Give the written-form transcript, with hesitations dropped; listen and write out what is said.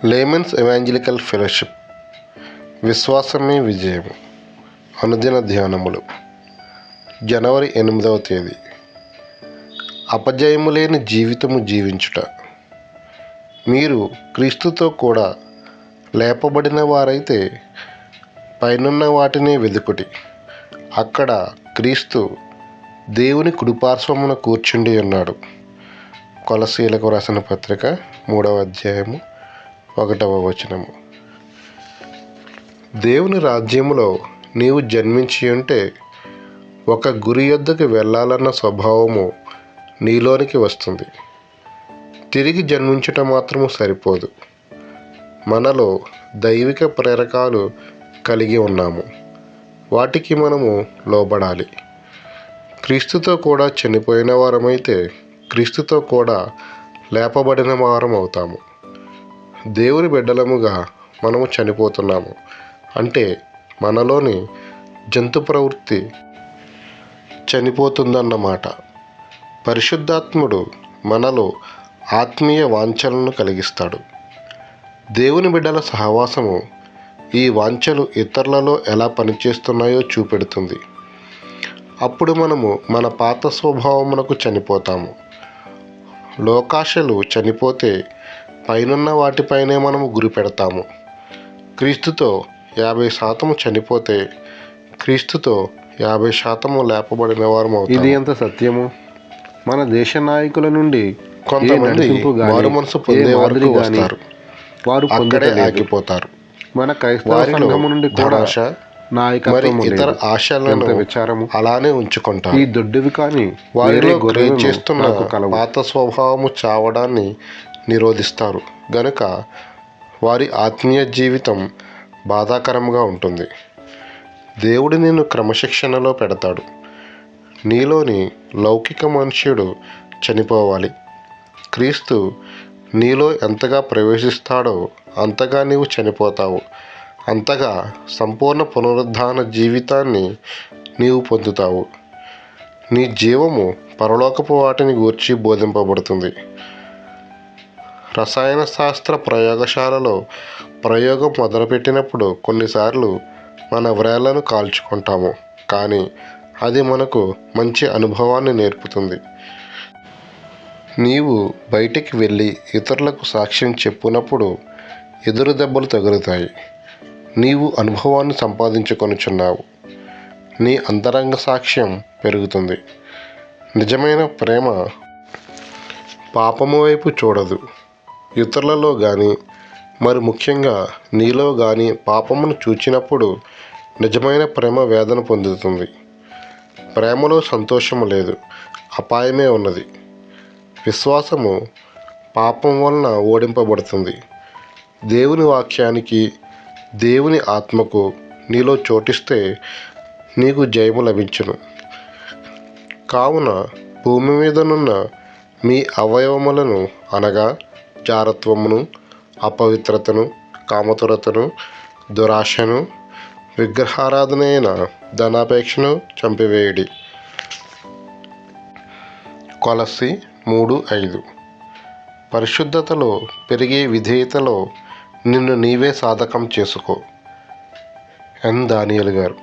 Layman's evangelical fellowship విశ్వాసమే విజయం అనుదిన ధ్యానములు జనవరి 8వ తేదీ. అపజయము లేని జీవితము జీవించుట. మీరు క్రీస్తుతో కూడా లేపబడిన వారైతే పైనున్న వాటిని వెదుకుడి. అక్కడ క్రీస్తు దేవుని కుడిపార్శ్వమున కూర్చుండి ఉన్నాడు. కొలస్సీలకు రాసిన పత్రిక 3వ అధ్యాయము 1వ వచనము. దేవుని రాజ్యములో నీవు జన్మించి ఉంటే ఒక గురి యొద్దకు వెళ్ళాలన్న స్వభావము నీలోనికి వస్తుంది. తిరిగి జన్మించుట మాత్రము సరిపోదు. మనలో దైవిక ప్రేరకాలు కలిగి ఉన్నాము. వాటికి మనము లోబడాలి. క్రీస్తుతో కూడా చనిపోయిన వారమైతే క్రీస్తుతో కూడా లేపబడిన వారం అవుతాము. దేవుని బిడ్డలముగా మనము చనిపోతున్నాము అంటే మనలోని జంతు ప్రవృత్తి చనిపోతుందన్నమాట. పరిశుద్ధాత్ముడు మనలో ఆత్మీయ వాంఛలను కలిగిస్తాడు. దేవుని బిడ్డల సహవాసము ఈ వాంఛలు ఇతరులలో ఎలా పనిచేస్తున్నాయో చూపెడుతుంది. అప్పుడు మనము మన పాత స్వభావమునకు చనిపోతాము. లోకాశలు చనిపోతే పైనున్న వాటిపైనే మనము గురి పెడతాము. క్రీస్తుతో 50% చనిపోతే క్రీస్తుతో 50% లేపబడిన వారు. ఇది ఎంత సత్యము! మన దేశ నాయకుల నుండి కొంతమంది మారు మనసు పొందే వరకు వస్తారు, వారు అక్కడే ఆగిపోతారు. మన క్రైస్తవ సంఘము నుండి కూడా మరి ఇతర ఆశలను విచారము అలానే ఉంచుకుంటారు. ఈ దొడ్డివి కానీ వారిలో చేస్తున్న పాత స్వభావము చావడాన్ని నిరోధిస్తారు గనుక వారి ఆత్మీయ జీవితం బాధాకరంగా ఉంటుంది. దేవుడు నిన్ను క్రమశిక్షణలో పెడతాడు. నీలోని లౌకిక మనుష్యుడు చనిపోవాలి. క్రీస్తు నీలో ఎంతగా ప్రవేశిస్తాడో అంతగా నీవు చనిపోతావు. అంతగా సంపూర్ణ పునరుద్ధాన జీవితాన్ని నీవు పొందుతావు. నీ జీవము పరలోకపు వాటిని గూర్చి బోధింపబడుతుంది. రసాయన శాస్త్ర ప్రయోగశాలలో ప్రయోగం మొదలుపెట్టినప్పుడు కొన్నిసార్లు మన వ్రేళ్లను కాల్చుకుంటాము, కానీ అది మనకు మంచి అనుభవాన్ని నేర్పుతుంది. నీవు బయటికి వెళ్ళి ఇతరులకు సాక్ష్యం చెప్పునప్పుడు ఎదురు దెబ్బలు తగులుతాయి. నీవు అనుభవాన్ని సంపాదించుకొనుచున్నావు. నీ అంతరంగ సాక్ష్యం పెరుగుతుంది. నిజమైన ప్రేమ పాపము వైపు చూడదు. ఇతరులలో కానీ మరి ముఖ్యంగా నీలో కానీ పాపమును చూచినప్పుడు నిజమైన ప్రేమ వేదన పొందుతుంది. ప్రేమలో సంతోషము లేదు, అపాయమే ఉన్నది. విశ్వాసము పాపం వలన ఓడింపబడుతుంది. దేవుని వాక్యానికి దేవుని ఆత్మకు నీలో చోటిస్తే నీకు జయము లభించును. కావున భూమి మీదనున్న మీ అవయవములను అనగా జారత్వమును, అపవిత్రతను, కామతురతను, దురాశను, విగ్రహారాధన అయిన ధనాపేక్షను చంపివేయుడి. కొలస్సీ 3:5. పరిశుద్ధతలో పెరిగే విధేయతలో నిన్ను నీవే సాధకం చేసుకో. ఎన్. దానియేలు గారు.